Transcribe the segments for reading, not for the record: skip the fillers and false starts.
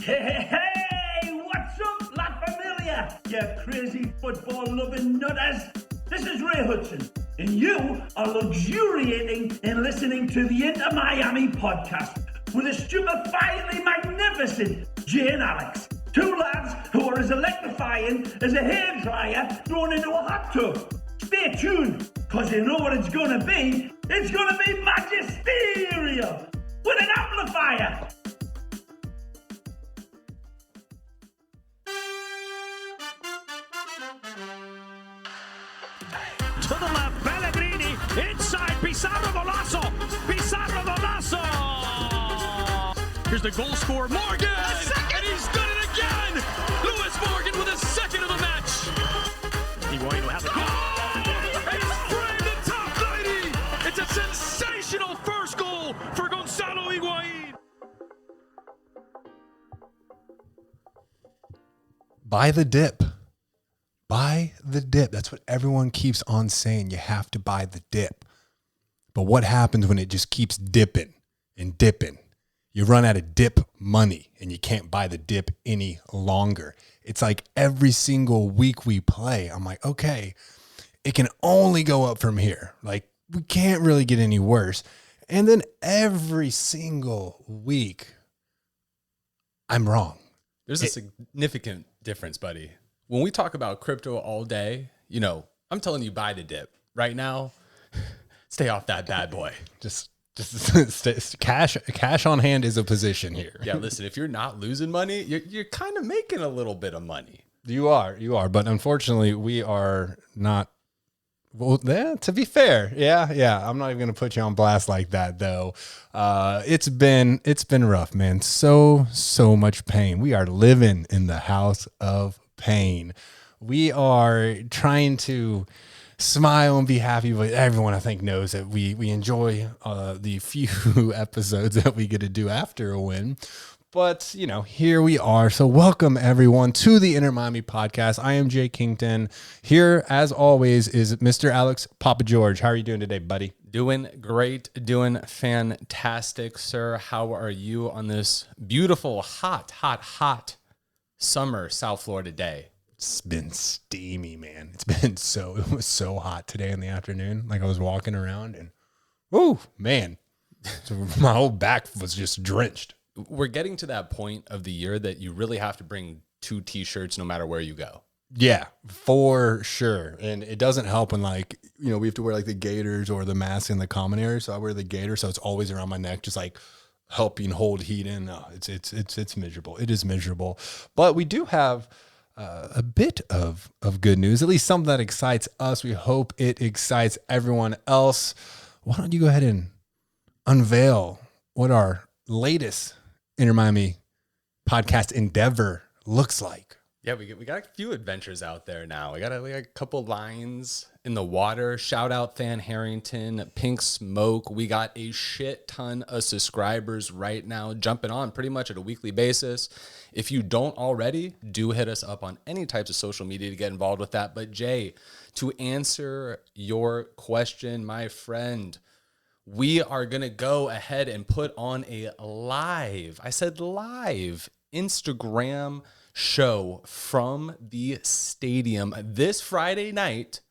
Hey, what's up, La Familia? You crazy football-loving nutters. This is Ray Hudson, and you are luxuriating in listening to the Inter Miami podcast with the stupefyingly magnificent Jay and Alex. Two lads who are as electrifying as a hairdryer thrown into a hot tub. Stay tuned, because you know what it's going to be. It's going to be magisterial with an amplifier. To the left, Pellegrini, inside, Pizarro Golazo, Here's the goal scorer, Morgan, and he's done it again! Lewis Morgan with his second of the match! Higuain will have the goal! He's framed the top 90! It's a sensational first goal for Gonzalo Higuain! Buy the dip. Buy the dip. That's what everyone keeps on saying. You have to buy the dip. But what happens when it just keeps dipping and dipping? You run out of dip money and you can't buy the dip any longer. It's like every single week we play, I'm like, okay, it can only go up from here. Like, we can't really get any worse. And then every single week, I'm wrong. There's a significant difference, buddy. When we talk about crypto all day, you know, I'm telling you, buy the dip. Right now, stay off that bad boy. Just cash on hand is a position here. Yeah, listen, if you're not losing money, you're kind of making a little bit of money. You are. But unfortunately, we are not. Well, to be fair, yeah. I'm not even going to put you on blast like that, though. It's been rough, man. So much pain. We are living in the house of pain. We are trying to smile and be happy, but everyone, I think, knows that we enjoy the few episodes that we get to do after a win. But, you know, here we are. So welcome, everyone, to the Inter Miami podcast. I am Jay Kington. Here, as always, is Mr. Alex Papa George. How are you doing today, buddy? Doing great. Doing fantastic, sir. How are you on this beautiful, hot summer South Florida day? It's been steamy, man. It was so hot today in the afternoon. Like, I was walking around and, oh, man. So my whole back was just drenched. We're getting to that point of the year that you really have to bring 2 t-shirts no matter where you go. Yeah, for sure. And it doesn't help when, like, you know, we have to wear like the gaiters or the mask in the common area. So I wear the gaiter, so it's always around my neck, just like helping hold heat in. No, it's miserable. It is miserable. But we do have a bit of good news, at least something that excites us. We hope it excites everyone else. Why don't you go ahead and unveil what our latest Inter Miami podcast endeavor looks like? Yeah, we got a few adventures out there now. We got a couple lines in the water. Shout out Than Harrington, Pink Smoke. We got a shit ton of subscribers right now, jumping on pretty much at a weekly basis. If you don't already, do hit us up on any types of social media to get involved with that. But Jay, to answer your question, my friend, we are going to go ahead and put on a live Instagram show from the stadium this Friday night,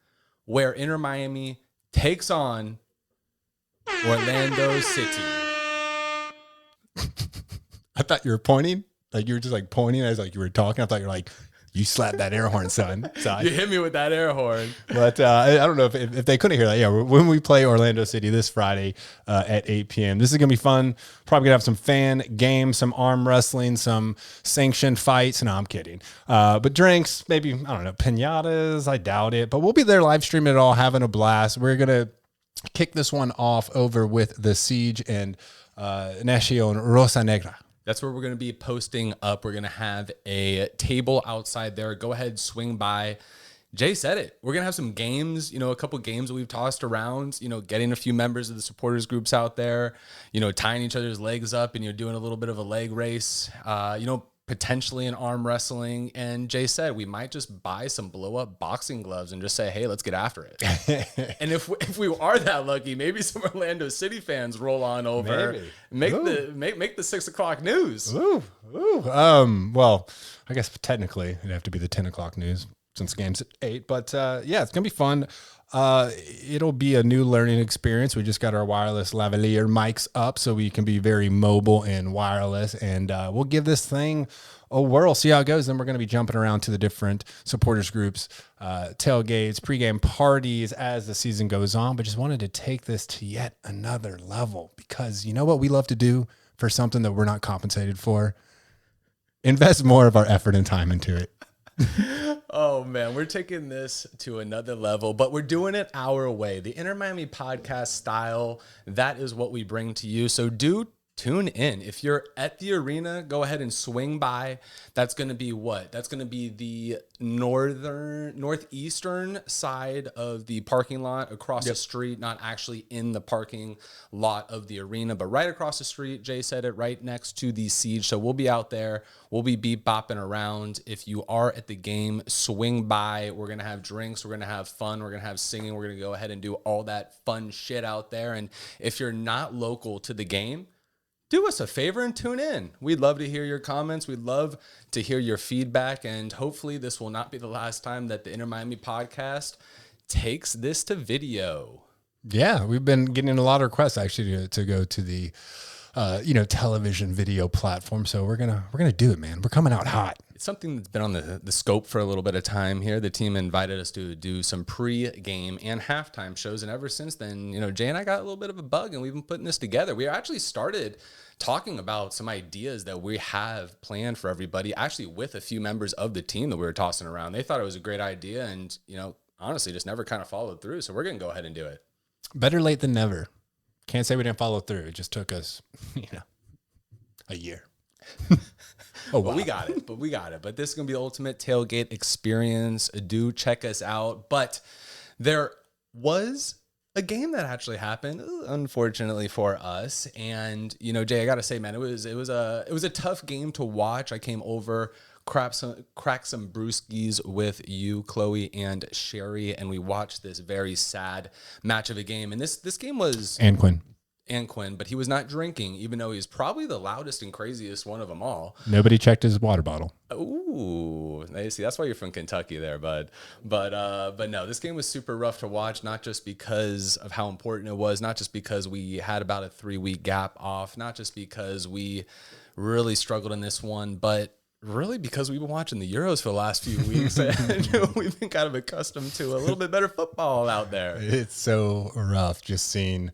where Inter Miami takes on Orlando City. I thought you were pointing. Like, you were just like pointing as like you were talking. I thought you were like, you slapped that air horn, son. You hit me with that air horn. But I don't know if they couldn't hear that. Yeah, when we play Orlando City this Friday at 8 p.m., this is going to be fun. Probably going to have some fan games, some arm wrestling, some sanctioned fights. No, I'm kidding. But drinks, maybe, I don't know, piñatas. I doubt it. But we'll be there live streaming it all, having a blast. We're going to kick this one off over with the Siege and Nación Rosa Negra. That's where we're going to be posting up. We're going to have a table outside there. Go ahead, swing by. Jay said it. We're going to have some games, you know, a couple games that we've tossed around, you know, getting a few members of the supporters groups out there, you know, tying each other's legs up and you're doing a little bit of a leg race. You know, potentially an arm wrestling. And Jay said we might just buy some blow up boxing gloves and just say, hey, let's get after it. And if we are that lucky, maybe some Orlando City fans roll on over, make the 6 o'clock news. Ooh. Well, I guess technically it'd have to be the 10 o'clock news since the game's at 8. But yeah, it's gonna be fun. It'll be a new learning experience. We just got our wireless lavalier mics up so we can be very mobile and wireless, and we'll give this thing a whirl, see how it goes. Then we're going to be jumping around to the different supporters groups, tailgates, pregame parties as the season goes on. But just wanted to take this to yet another level, because you know what we love to do for something that we're not compensated for? Invest more of our effort and time into it. Oh man, we're taking this to another level, but we're doing it our way. The Inter Miami podcast style, that is what we bring to you. So do tune in. If you're at the arena, go ahead and swing by. That's going to be what? That's going to be the northeastern side of the parking lot across the street, not actually in the parking lot of the arena, but right across the street. Jay said it, right next to the Siege. So we'll be out there. We'll be beep bopping around. If you are at the game, swing by. We're going to have drinks. We're going to have fun. We're going to have singing. We're going to go ahead and do all that fun shit out there. And if you're not local to the game, do us a favor and tune in. We'd love to hear your comments. We'd love to hear your feedback. And hopefully this will not be the last time that the Inter Miami podcast takes this to video. Yeah, we've been getting a lot of requests actually to go to the television video platform. So we're gonna do it, man. We're coming out hot. It's something that's been on the scope for a little bit of time here. The team invited us to do some pre-game and halftime shows, and ever since then, Jay and I got a little bit of a bug, and we've been putting this together. We actually started talking about some ideas that we have planned for everybody, actually with a few members of the team that we were tossing around. They thought it was a great idea, and honestly, just never kind of followed through. So we're gonna go ahead and do it. Better late than never. Can't say we didn't follow through. It just took us, a year. Oh, wow. But we got it. But this is going to be the ultimate tailgate experience. Do check us out. But there was a game that actually happened, unfortunately for us. And, Jay, I got to say, man, it was a tough game to watch. I came over, cracked some brewskis with you, Chloe, and Sherry, and we watched this very sad match of a game. And this game was... And Quinn, but he was not drinking, even though he's probably the loudest and craziest one of them all. Nobody checked his water bottle. Ooh, see, that's why you're from Kentucky there, bud. But no, this game was super rough to watch, not just because of how important it was, not just because we had about a 3-week gap off, not just because we really struggled in this one, but really because we've been watching the Euros for the last few weeks and we've been kind of accustomed to a little bit better football out there. It's so rough just seeing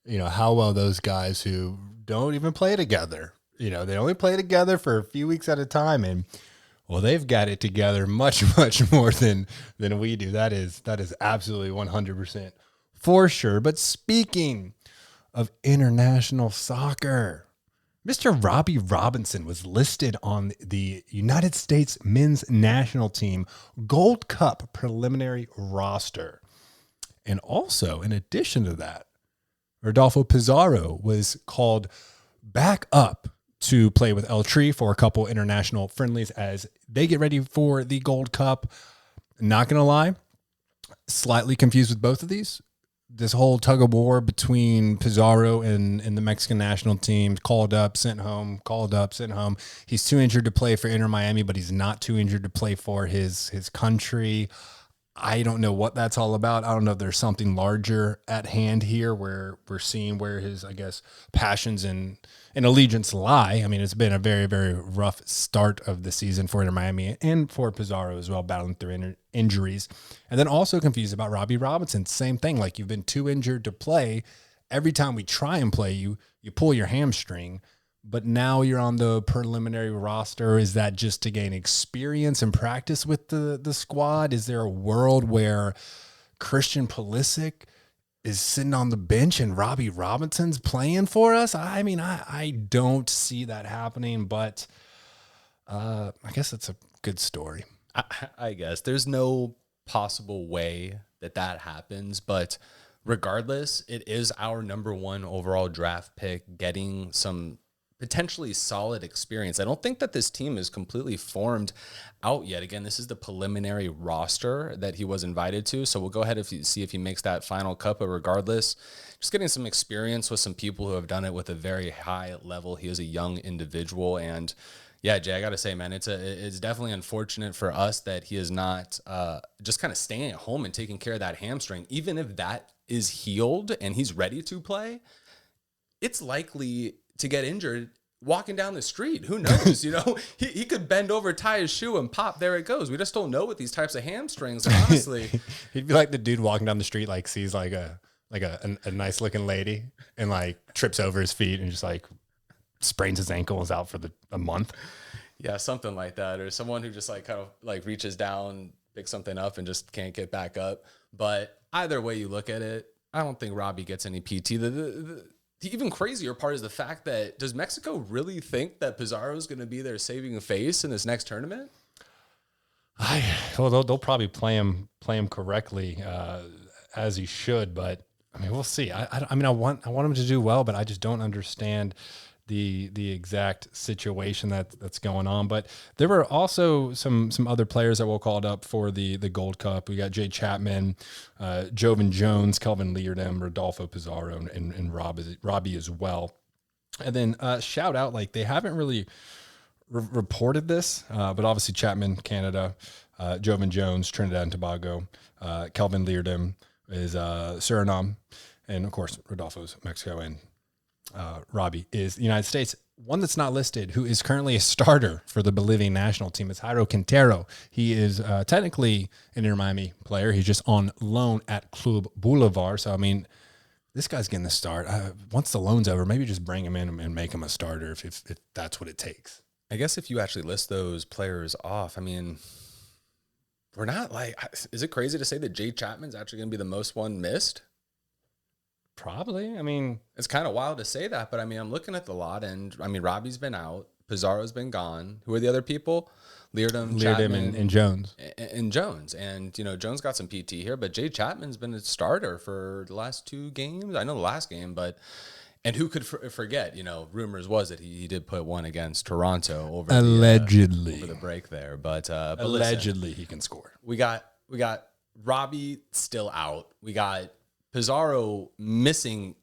how well those guys who don't even play together, they only play together for a few weeks at a time. And well, they've got it together much, much more than we do. That is absolutely 100% for sure. But speaking of international soccer, Mr. Robbie Robinson was listed on the United States men's national team Gold Cup preliminary roster. And also, in addition to that, Rodolfo Pizarro was called back up to play with El Tri for a couple international friendlies as they get ready for the Gold Cup. Not going to lie, slightly confused with both of these. This whole tug of war between Pizarro and the Mexican national team, called up, sent home, called up, sent home. He's too injured to play for Inter Miami, but he's not too injured to play for his country. I don't know what that's all about. I don't know if there's something larger at hand here where we're seeing where his, passions and allegiance lie. I mean, it's been a very, very rough start of the season for Inter Miami and for Pizarro as well, battling through injuries. And then also confused about Robbie Robinson. Same thing, like you've been too injured to play. Every time we try and play you pull your hamstring. But now you're on the preliminary roster. Is that just to gain experience and practice with the squad? Is there a world where Christian Pulisic is sitting on the bench and Robbie Robinson's playing for us? I mean, I don't see that happening, but I guess it's a good story. I guess there's no possible way that happens, but regardless, it is our number one overall draft pick getting some potentially solid experience. I don't think that this team is completely formed out yet. Again, this is the preliminary roster that he was invited to. So we'll go ahead and see if he makes that final cut. But regardless, just getting some experience with some people who have done it with a very high level. He is a young individual. And yeah, Jay, I got to say, man, it's definitely unfortunate for us that he is not just kind of staying at home and taking care of that hamstring. Even if that is healed and he's ready to play, it's likely to get injured walking down the street. Who knows? He could bend over, tie his shoe, and pop. There it goes. We just don't know with these types of hamstrings. Honestly, he'd be like the dude walking down the street, like sees like a nice looking lady and like trips over his feet and just like sprains his ankle and is out for a month. Yeah, something like that. Or someone who just like kind of like reaches down, picks something up, and just can't get back up. But either way you look at it, I don't think Robbie gets any PT. The even crazier part is the fact that, does Mexico really think that Pizarro is going to be their saving face in this next tournament? Well, they'll probably play him correctly as he should, but I mean, we'll see. I want him to do well, but I just don't understand the exact situation that's going on. But there were also some other players that were called up for the Gold Cup. We got Jay Chapman, Jovan Jones, Kelvin Leardam, Rodolfo Pizarro, and Robbie as well. And then shout out, like they haven't really reported this, but obviously Chapman, Canada, Jovan Jones, Trinidad and Tobago, Kelvin Leardam is Suriname, and of course Rodolfo's Mexico, and Robbie is the United States. One that's not listed, who is currently a starter for the Bolivian national team, is Jairo Quintero. He is technically an Inter Miami player. He's just on loan at Club Boulevard. So, I mean, this guy's getting the start. Once the loan's over, maybe just bring him in and make him a starter if that's what it takes. I guess if you actually list those players off, I mean, we're not like, is it crazy to say that Jay Chapman's actually going to be the most one missed? Probably. I mean, it's kind of wild to say that, but I mean, I'm looking at the lot, and I mean, Robbie's been out, Pizarro's been gone. Who are the other people? Leardam, Chapman, and Jones. And Jones. And, Jones got some PT here, but Jay Chapman's been a starter for the last 2 games. I know the last game, and who could forget, rumors was that he did put one against Toronto over the break there, but allegedly listen, he can score. We got Robbie still out. We got Pizarro missing,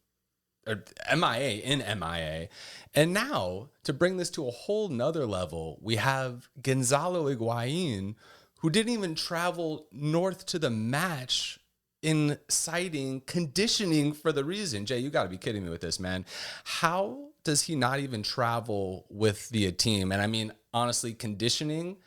or MIA. And now, to bring this to a whole nother level, we have Gonzalo Higuain, who didn't even travel north to the match in citing conditioning for the reason. Jay, you got to be kidding me with this, man. How does he not even travel with the team? And I mean, honestly, conditioning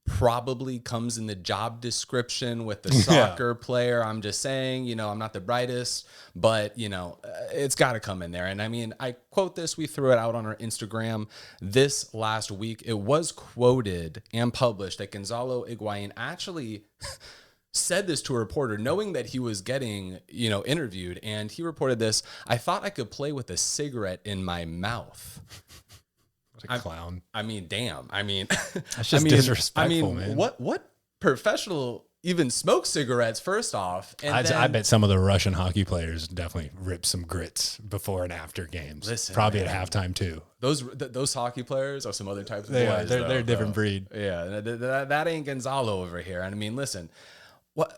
probably comes in the job description with the soccer player. I'm just saying, I'm not the brightest, but it's got to come in there. And I mean, I quote this, we threw it out on our Instagram this last week. It was quoted and published that Gonzalo Higuain actually said this to a reporter, knowing that he was getting, interviewed. And he reported this: "I thought I could play with a cigarette in my mouth." What a clown. I mean, damn. I mean, that's just disrespectful, man. What professional even smokes cigarettes, first off? And I bet some of the Russian hockey players definitely rip some grits before and after games. Listen, probably man, at halftime too. Those hockey players are some other types of boys. They're a different breed. Yeah, that ain't Gonzalo over here. And I mean, listen,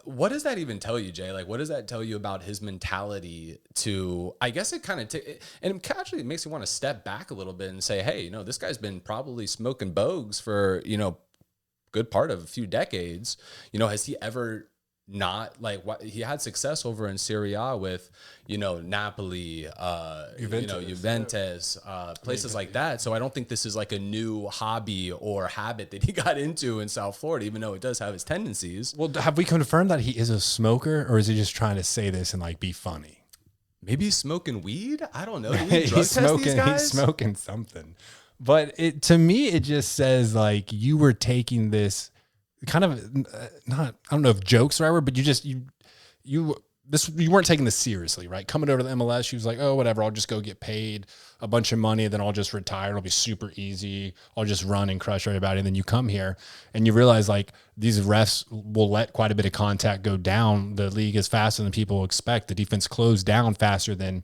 what does that even tell you, Jay? Like, what does that tell you about his mentality to, I guess it kind of, and it actually makes me want to step back a little bit and say, hey, this guy's been probably smoking bogues for, good part of a few decades. Has he ever not, like, he had success over in Serie A with, Napoli, Juventus, places like that. So I don't think this is like a new hobby or habit that he got into in South Florida, even though it does have its tendencies. Well, have we confirmed that he is a smoker, or is he just trying to say this and like be funny? Maybe he's smoking weed. I don't know. He's smoking something. But to me, it just says like you were taking this kind of I don't know if joke's the right word, but you weren't taking this seriously, right? Coming over to the MLS, she was like, oh, whatever, I'll just go get paid a bunch of money, then I'll just retire. It'll be super easy. I'll just run and crush everybody. And then you come here and you realize like these refs will let quite a bit of contact go down. The league is faster than people expect. The defense closed down faster than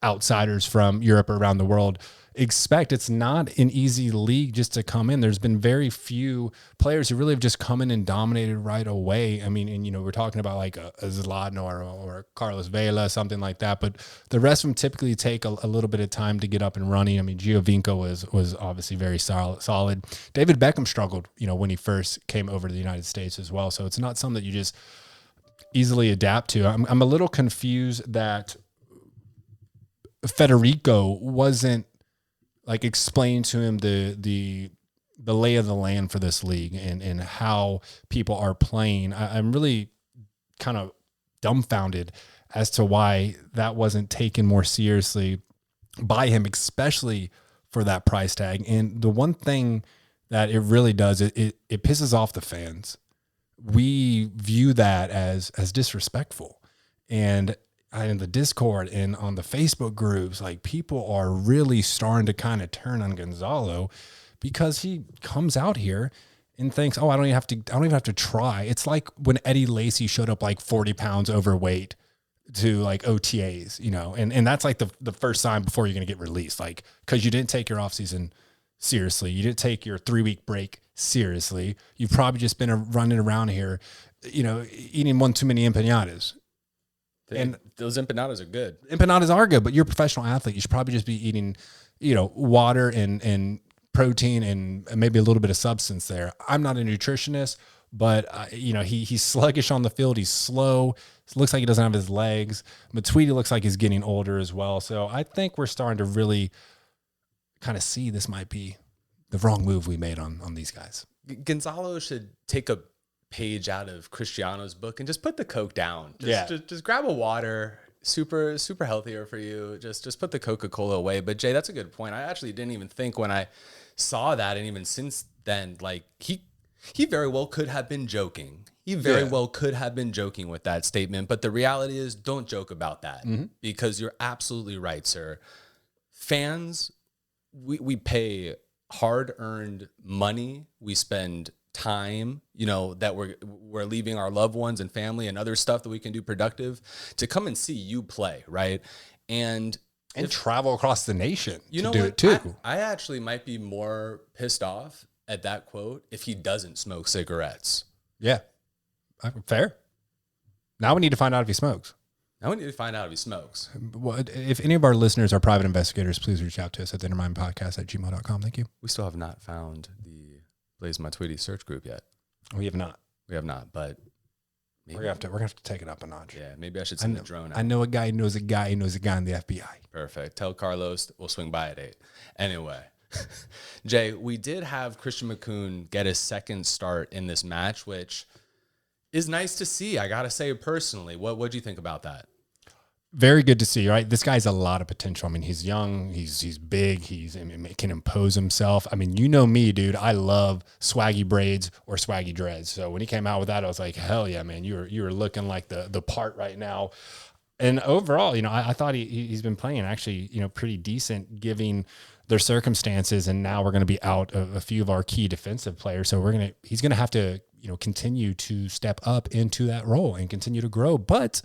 outsiders from Europe or around the world expect. It's not an easy league just to come in. There's been very few players who really have just come in and dominated right away. I mean, and we're talking about like a Zlatan or Carlos Vela, something like that. But the rest of them typically take a little bit of time to get up and running. I mean, Giovinco was obviously very solid. David Beckham struggled, when he first came over to the United States as well. So it's not something that you just easily adapt to. I'm a little confused that Federico wasn't like explain to him the lay of the land for this league and how people are playing. I'm really kind of dumbfounded as to why that wasn't taken more seriously by him, especially for that price tag. And the one thing that it really does, it pisses off the fans. We view that as disrespectful. And in the Discord and on the Facebook groups, like people are really starting to kind of turn on Gonzalo because he comes out here and thinks, oh, I don't even have to try. It's like when Eddie Lacy showed up like 40 pounds overweight to like OTAs, and that's like the first sign before you're going to get released. Like, cause you didn't take your off season seriously. You didn't take your 3-week break seriously. You've probably just been running around here, eating one too many empanadas. And those empanadas are good. Empanadas are good, but you're a professional athlete. You should probably just be eating, water and protein and maybe a little bit of substance there. I'm not a nutritionist, but he's sluggish on the field. He's slow. It looks like he doesn't have his legs. Matuidi looks like he's getting older as well. So I think we're starting to really kind of see this might be the wrong move we made on these guys. Gonzalo should take a page out of Cristiano's book and just put the Coke down. Just grab a water. Super healthier for you. Just put the Coca-Cola away. But Jay, that's a good point. I actually didn't even think when I saw that, and even since then, like he very well could have been joking. He very well could have been joking with that statement. But the reality is, don't joke about that because you're absolutely right, sir. Fans, we pay hard-earned money. We spend time, that we're leaving our loved ones and family and other stuff that we can do productive to come and see you play, right? And travel across the nation to do it too. I actually might be more pissed off at that quote if he doesn't smoke cigarettes. Yeah, fair. Now we need to find out if he smokes. If any of our listeners are private investigators, please reach out to us at the innermindpodcast@gmail.com. Thank you. We still have not found the Blaze My Tweety search group yet. We have not, but maybe we're gonna have to take it up a notch. Yeah, maybe I should send the drone out. I know a guy who knows a guy who knows a guy in the FBI. Perfect. Tell Carlos we'll swing by at 8. Anyway, Jay, we did have Christian McCoon get a second start in this match, which is nice to see. I gotta say personally, what do you think about that? Very good to see, right? This guy's a lot of potential. I mean, he's young, he's big, he can impose himself. I mean, me, dude. I love swaggy braids or swaggy dreads. So when he came out with that, I was like, hell yeah, man, you were looking like the part right now. And overall, I thought he's been playing actually, pretty decent, giving their circumstances. And now we're going to be out a few of our key defensive players. So he's going to have to, continue to step up into that role and continue to grow. But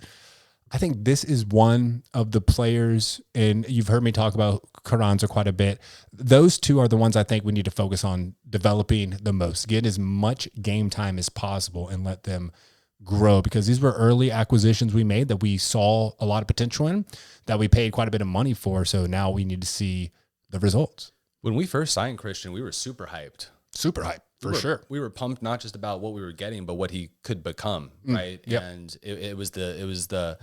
I think this is one of the players, and you've heard me talk about Carranza quite a bit. Those two are the ones I think we need to focus on developing the most. Get as much game time as possible and let them grow, because these were early acquisitions we made that we saw a lot of potential in, that we paid quite a bit of money for. So now we need to see the results. When we first signed Christian, we were super hyped. For sure. We were pumped not just about what we were getting, but what he could become, right? Yep. And it was the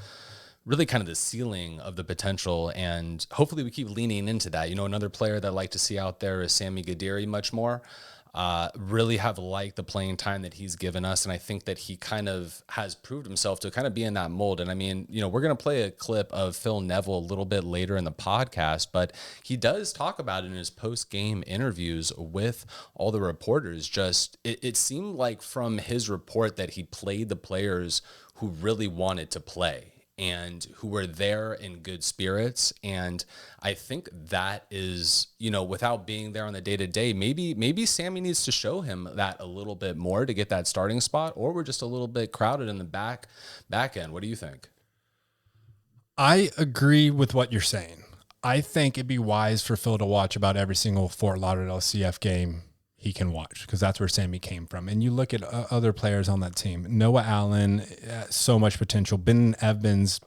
really kind of the ceiling of the potential, and hopefully we keep leaning into that. Another player that I like to see out there is Sami Guediri much more. Really have liked the playing time that he's given us, and I think that he kind of has proved himself to kind of be in that mold. And I mean, we're going to play a clip of Phil Neville a little bit later in the podcast, but he does talk about it in his post-game interviews with all the reporters. Just it seemed like from his report that he played the players who really wanted to play and who were there in good spirits. And I think that is, without being there on the day-to-day, maybe Sammy needs to show him that a little bit more to get that starting spot, or we're just a little bit crowded in the back end. What do you think? I agree with what you're saying. I think it'd be wise for Phil to watch about every single Fort Lauderdale CF game he can watch, because that's where Sammy came from. And you look at other players on that team, Noah Allen, so much potential. Ben Evans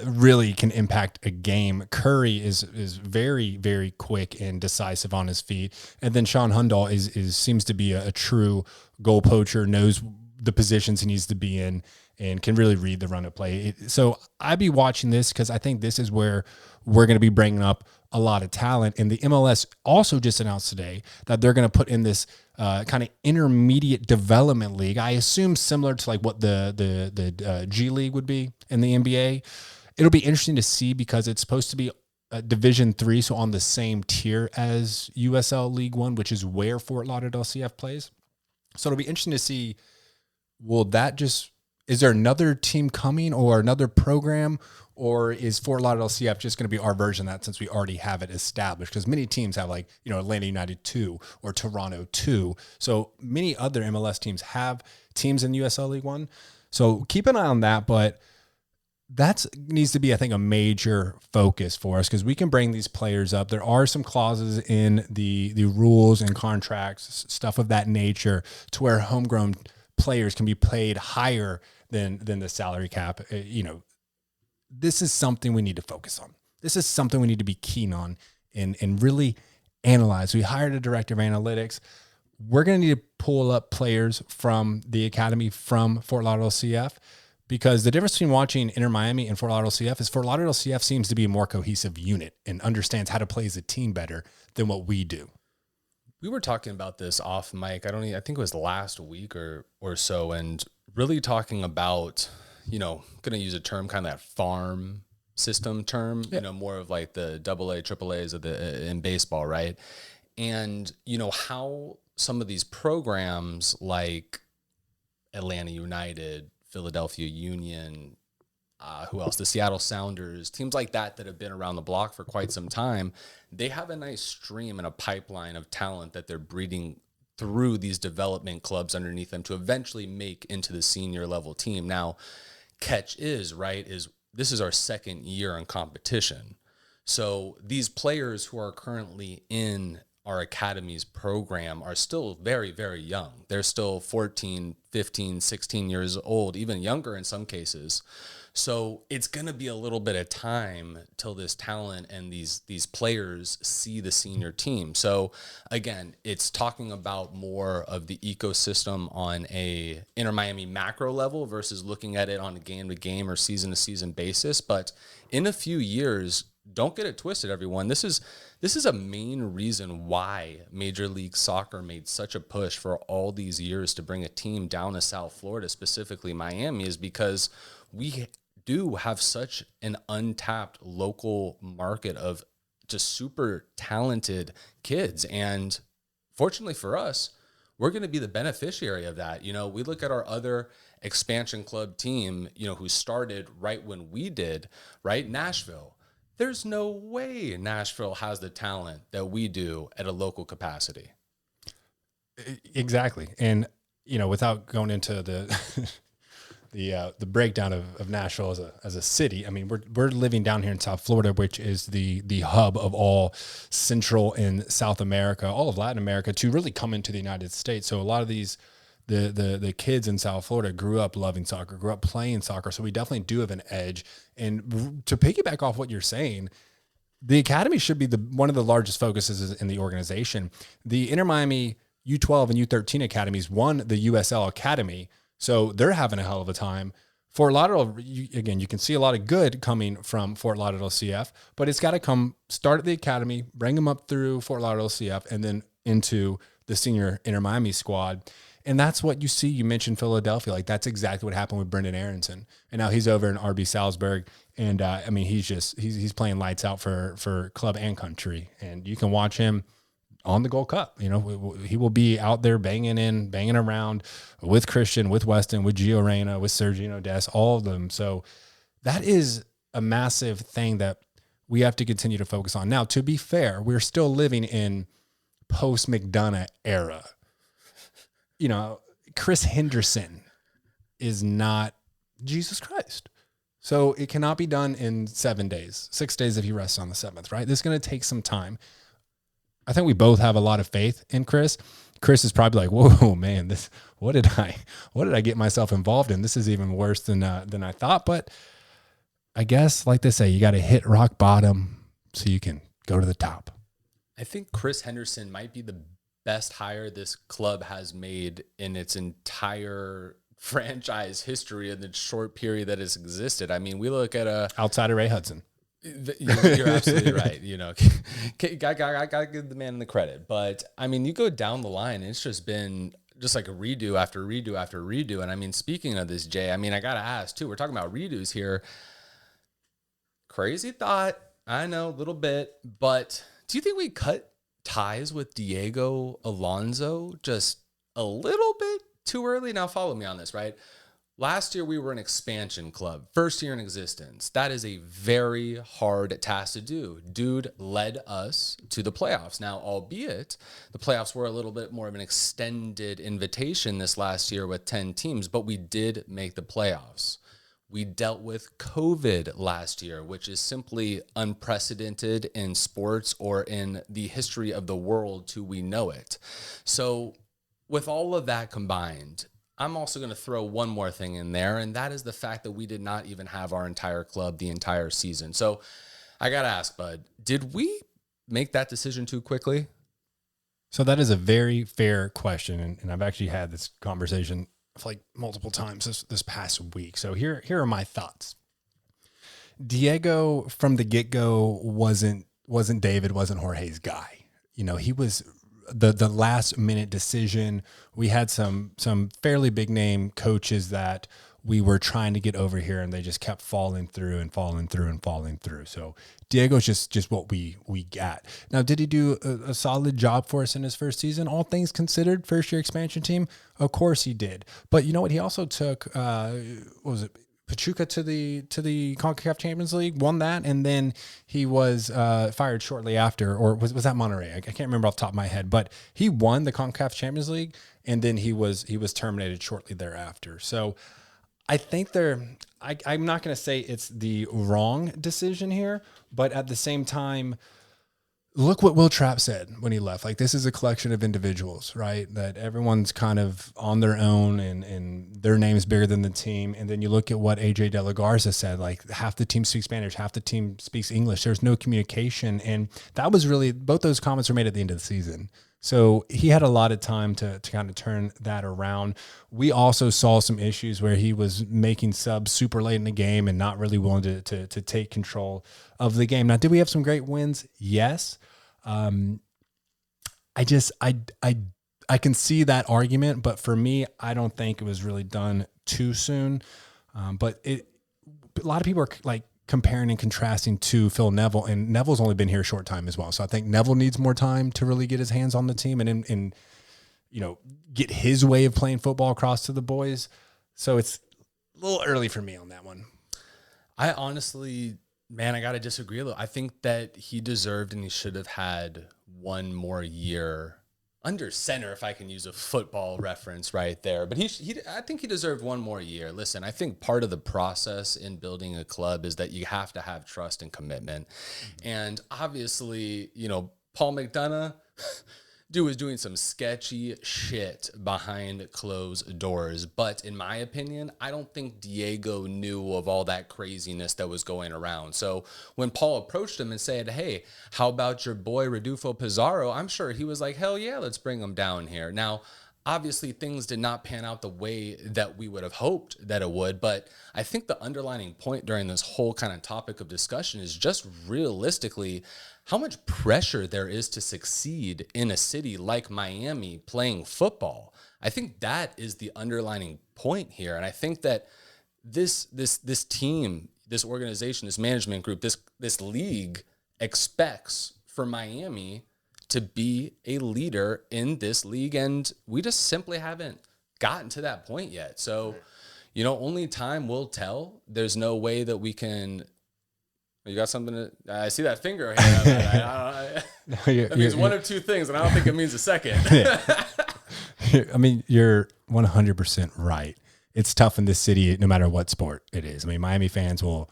really can impact a game. Curry is very, very quick and decisive on his feet. And then Sean Hundal seems to be a true goal poacher, knows the positions he needs to be in, and can really read the run of play. So I'd be watching this because I think this is where we're going to be bringing up a lot of talent. And the MLS also just announced today that they're going to put in this kind of intermediate development league. I assume similar to like what the G League would be in the NBA. It'll be interesting to see because it's supposed to be Division 3, so on the same tier as USL League One, which is where Fort Lauderdale CF plays. So it'll be interesting to see, is there another team coming or another program, or is Fort Lauderdale CF just going to be our version of that since we already have it established? Because many teams have Atlanta United 2 or Toronto 2. So many other MLS teams have teams in USL League One. So keep an eye on that, but that needs to be, I think, a major focus for us because we can bring these players up. There are some clauses in the rules and contracts, stuff of that nature, to where homegrown players can be paid higher than the salary cap. This is something we need to focus on. This is something we need to be keen on and really analyze. We hired a director of analytics. We're going to need to pull up players from the academy from Fort Lauderdale CF, because the difference between watching Inter Miami and Fort Lauderdale CF is Fort Lauderdale CF seems to be a more cohesive unit and understands how to play as a team better than what we do. We were talking about this off mic. I think it was last week or so, and really talking about, going to use a term, kind of that farm system term, more of like the AA, AAAs in baseball, right? And, how some of these programs like Atlanta United, Philadelphia Union, who else? The Seattle Sounders, teams like that have been around the block for quite some time. They have a nice stream and a pipeline of talent that they're breeding through these development clubs underneath them to eventually make into the senior level team. Now, catch is this is our second year in competition. So these players who are currently in our academy's program are still very, very young. They're still 14, 15, 16 years old, even younger in some cases. So it's going to be a little bit of time till this talent and these players see the senior team. So again, it's talking about more of the ecosystem on a Inter Miami macro level versus looking at it on a game-to-game or season-to-season basis. But in a few years, don't get it twisted, everyone. This is a main reason why Major League Soccer made such a push for all these years to bring a team down to South Florida, specifically Miami, is because we do have such an untapped local market of just super talented kids. And fortunately for us, we're going to be the beneficiary of that. We look at our other expansion club team, who started right when we did, right? Nashville. There's no way Nashville has the talent that we do at a local capacity. Exactly. And, without going into the the breakdown of Nashville as a city, I mean, we're living down here in South Florida, which is the hub of all Central and South America, all of Latin America, to really come into the United States. So a lot of these the kids in South Florida grew up loving soccer, grew up playing soccer. So we definitely do have an edge. And to piggyback off what you're saying, the academy should be one of the largest focuses in the organization. The Inter Miami U12 and U13 academies won the USL Academy, so they're having a hell of a time. Fort Lauderdale, you can see a lot of good coming from Fort Lauderdale CF, but it's got to start at the academy, bring them up through Fort Lauderdale CF, and then into the senior Inter Miami squad. And that's what you see. You mentioned Philadelphia. Like, that's exactly what happened with Brendan Aronson. And now he's over in RB Salzburg. And he's playing lights out for club and country. And you can watch him on the Gold Cup. He will be out there banging around with Christian, with Weston, with Gio Reyna, with Sergio Des, all of them. So that is a massive thing that we have to continue to focus on. Now, to be fair, we're still living in post-McDonough era. Chris Henderson is not Jesus Christ. So it cannot be done in 7 days, 6 days if he rests on the 7th, right? This is going to take some time. I think we both have a lot of faith in Chris. Chris is probably like, whoa, man, what did I get myself involved in? This is even worse than I thought. But I guess, like they say, you got to hit rock bottom so you can go to the top. I think Chris Henderson might be the best hire this club has made in its entire franchise history in the short period that it's existed. I mean, we look at outside of Ray Hudson. You're absolutely right. You know, I gotta give the man the credit. But I mean, you go down the line, and it's just been just like a redo after redo after redo. And I mean, speaking of this, Jay, I mean, I gotta ask too. We're talking about redos here. Crazy thought, I know, a little bit, but do you think we cut ties with Diego Alonso just a little bit too early? Now, follow me on this, right? Last year, we were an expansion club, first year in existence. That is a very hard task to do. Dude led us to the playoffs. Now, albeit the playoffs were a little bit more of an extended invitation this last year with 10 teams, but we did make the playoffs. We dealt with COVID last year, which is simply unprecedented in sports or in the history of the world till we know it. So with all of that combined, I'm also going to throw one more thing in there, and that is the fact that we did not even have our entire club the entire season. So I got to ask, Bud, did we make that decision too quickly? So that is a very fair question, and I've actually had this conversation like multiple times this past week. So here are my thoughts. Diego from the get-go wasn't David, wasn't Jorge's guy. You know, he was the last minute decision. We had some fairly big name coaches that we were trying to get over here, and they just kept falling through. So Diego's just what we got. Now, did he do a solid job for us in his first season? All things considered, first year expansion team, of course he did. But you know what? He also took Pachuca to the CONCACAF Champions League, won that, and then he was fired shortly after, or was that Monterrey? I can't remember off the top of my head, but he won the CONCACAF Champions League, and then he was terminated shortly thereafter. So I think I'm not going to say it's the wrong decision here, but at the same time, look what Will Trapp said when he left. Like, this is a collection of individuals, right? That everyone's kind of on their own and their name is bigger than the team. And then you look at what AJ De La Garza said, like half the team speaks Spanish, half the team speaks English. There's no communication. And that was really, both those comments were made at the end of the season. So he had a lot of time to kind of turn that around. We also saw some issues where he was making subs super late in the game and not really willing to take control of the game. Now, did we have some great wins? Yes. I can see that argument, but for me, I don't think it was really done too soon. But a lot of people are like comparing and contrasting to Phil Neville, and Neville's only been here a short time as well. So I think Neville needs more time to really get his hands on the team and get his way of playing football across to the boys. So it's a little early for me on that one. I honestly, man, I got to disagree a little. I think that he deserved and he should have had one more year under center, if I can use a football reference right there. But I think he deserved one more year. Listen, I think part of the process in building a club is that you have to have trust and commitment. Mm-hmm. And obviously, Paul McDonough, dude was doing some sketchy shit behind closed doors. But in my opinion, I don't think Diego knew of all that craziness that was going around. So when Paul approached him and said, hey, how about your boy Rodolfo Pizarro? I'm sure he was like, hell yeah, let's bring him down here. Now, obviously, things did not pan out the way that we would have hoped that it would. But I think the underlining point during this whole kind of topic of discussion is just realistically how much pressure there is to succeed in a city like Miami playing football. I think that is the underlining point here. And I think that this team, this organization, this management group, this league expects for Miami to be a leader in this league. And we just simply haven't gotten to that point yet. So, only time will tell. There's no way that we can. You got something I see that finger here. That means one of two things, and I don't think it means a second. I mean, you're 100% right. it's tough in this city, no matter what sport it is. I mean, Miami fans will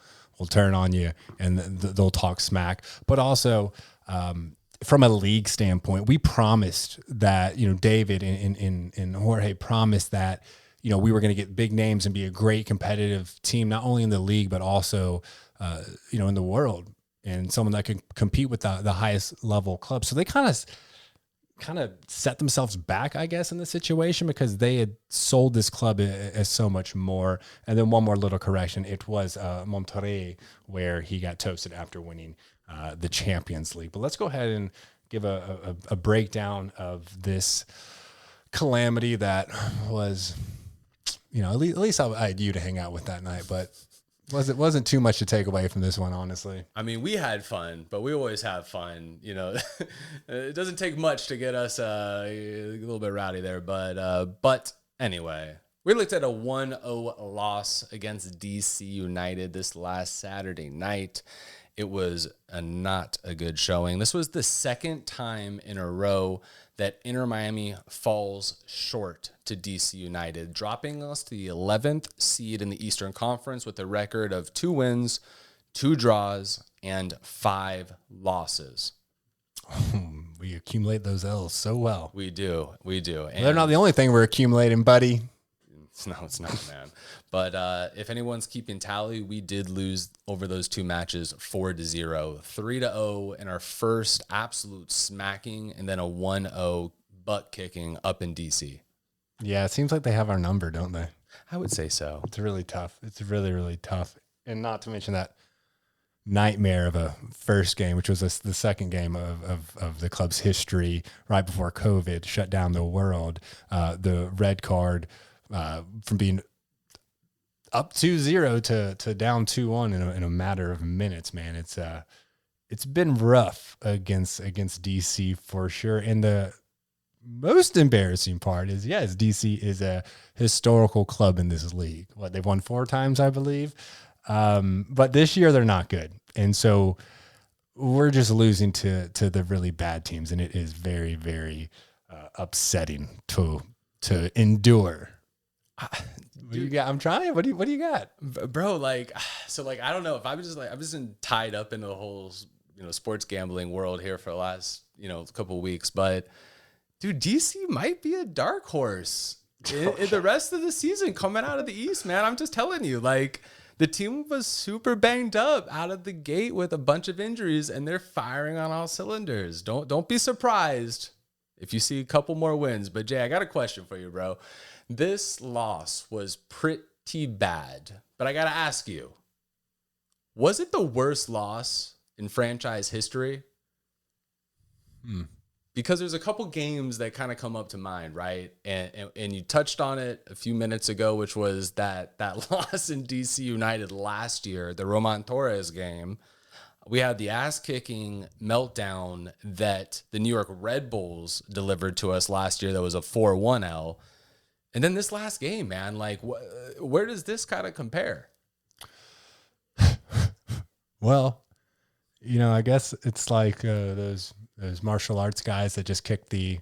turn on you and they'll talk smack, but also, from a league standpoint, we promised that, David and Jorge promised that, we were going to get big names and be a great competitive team, not only in the league, but also, in the world, and someone that can compete with the highest level clubs. So they kind of set themselves back, I guess, in the situation, because they had sold this club as so much more. And then one more little correction. It was Monterrey where he got toasted after winning the Champions League. But let's go ahead and give a breakdown of this calamity that was, at least I had you to hang out with that night, but wasn't too much to take away from this one, honestly. I mean, we had fun, but we always have fun. It doesn't take much to get us a little bit rowdy there. But anyway, we looked at a 1-0 loss against DC United this last Saturday night. It was not a good showing. This was the second time in a row that Inter Miami falls short to DC United, dropping us to the 11th seed in the Eastern Conference with a record of 2 wins, 2 draws, and 5 losses. We accumulate those L's so well. We do. And they're not the only thing we're accumulating, buddy. No, it's not, man. But if anyone's keeping tally, we did lose over those 2 matches 4-0, 3-0 in our first absolute smacking, and then a 1-0 butt kicking up in DC. Yeah, it seems like they have our number, don't they? I would say so. It's really tough. It's really, really tough. And not to mention that nightmare of a first game, which was the second game of the club's history right before COVID shut down the world. The red card from being up 2-0 to down 2-1 in a matter of minutes, man. It's been rough against DC for sure. And the most embarrassing part is, yes, DC is a historical club in this league. They've won 4 times, I believe. But this year they're not good. And so we're just losing to the really bad teams. And it is very, very upsetting to endure. What do you got? I'm trying. What do you got, bro? I don't know if I've just been tied up in the whole, sports gambling world here for the last, couple of weeks. But dude, DC might be a dark horse in the rest of the season coming out of the East, man. I'm just telling you, the team was super banged up out of the gate with a bunch of injuries, and they're firing on all cylinders. Don't be surprised if you see a couple more wins. But Jay, I got a question for you, bro. This loss was pretty bad, but I got to ask you, was it the worst loss in franchise history? Because there's a couple games that kind of come up to mind, right? And you touched on it a few minutes ago, which was that loss in DC United last year, the Roman Torres game. We had the ass-kicking meltdown that the New York Red Bulls delivered to us last year that was a 4-1 L. And then this last game, man, where does this kind of compare? Well, I guess it's like those martial arts guys that just kick the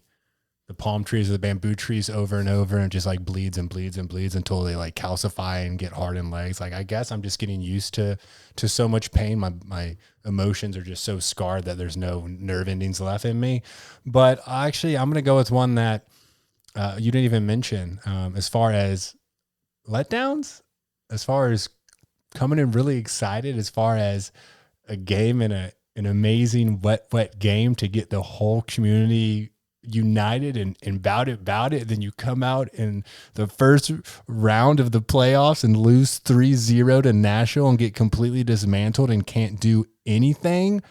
palm trees or the bamboo trees over and over and just bleeds and bleeds and bleeds until they calcify and get hard in legs. I guess I'm just getting used to so much pain. My emotions are just so scarred that there's no nerve endings left in me. But actually, I'm going to go with one that you didn't even mention, as far as letdowns, as far as coming in really excited, as far as a game in an amazing wet game to get the whole community united and bout it. Then you come out in the first round of the playoffs and lose 3-0 to Nashville and get completely dismantled and can't do anything.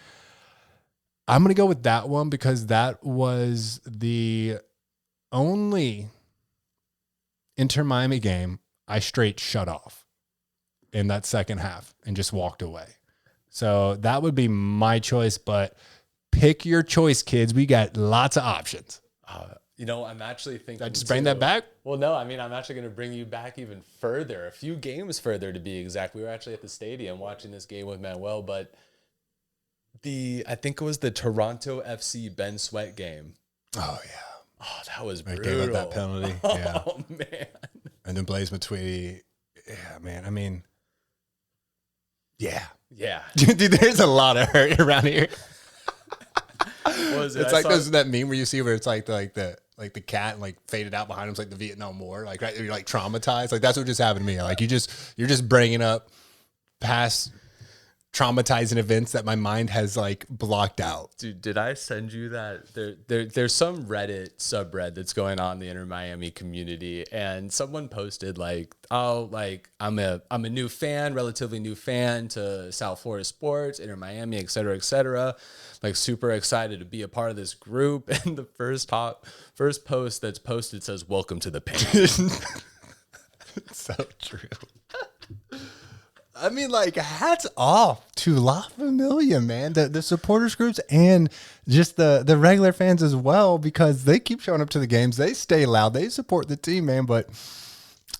I'm going to go with that one because that was the only Inter Miami game I straight shut off in that second half and just walked away. So that would be my choice, but pick your choice, kids. We got lots of options. I'm actually thinking. Did I just bring that back? Well, no, I'm actually going to bring you back even further, a few games further to be exact. We were actually at the stadium watching this game with Manuel, but I think it was the Toronto FC Ben Sweat game. Oh, yeah. Oh, that was brutal. Gave up that penalty. Oh, man. And then Blaze Matuidi. Yeah, man. I mean, yeah. Yeah. Dude, there's a lot of hurt around here. What was it? It's like that meme where you see where it's like the cat and like faded out behind him. It's like the Vietnam War. Like, right, you're like traumatized. Like that's what just happened to me. Like you're just bringing up past traumatizing events that my mind has like blocked out. Dude, did I send you that? There's some Reddit subreddit that's going on in the Inter Miami community, and someone posted like, oh, like I'm a new fan, relatively new fan to South Florida sports, Inter Miami, et cetera, like super excited to be a part of this group. And the first post that's posted says, "Welcome to the pain." So true. I mean, like, hats off to La Familia, man. The supporters groups and just the regular fans as well, because they keep showing up to the games. They stay loud. They support the team, man. But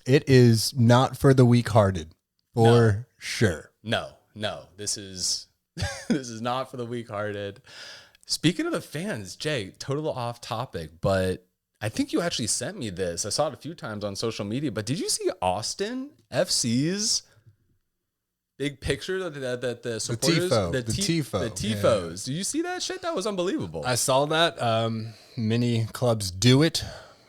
it is not for the weak-hearted, for sure. No. This is not for the weak-hearted. Speaking of the fans, Jay, total off topic, but I think you actually sent me this. I saw it a few times on social media, but did you see Austin FC's big picture that the supporters, the tifos. Yeah. Do you see that shit? That was unbelievable. I saw that. Many clubs do it.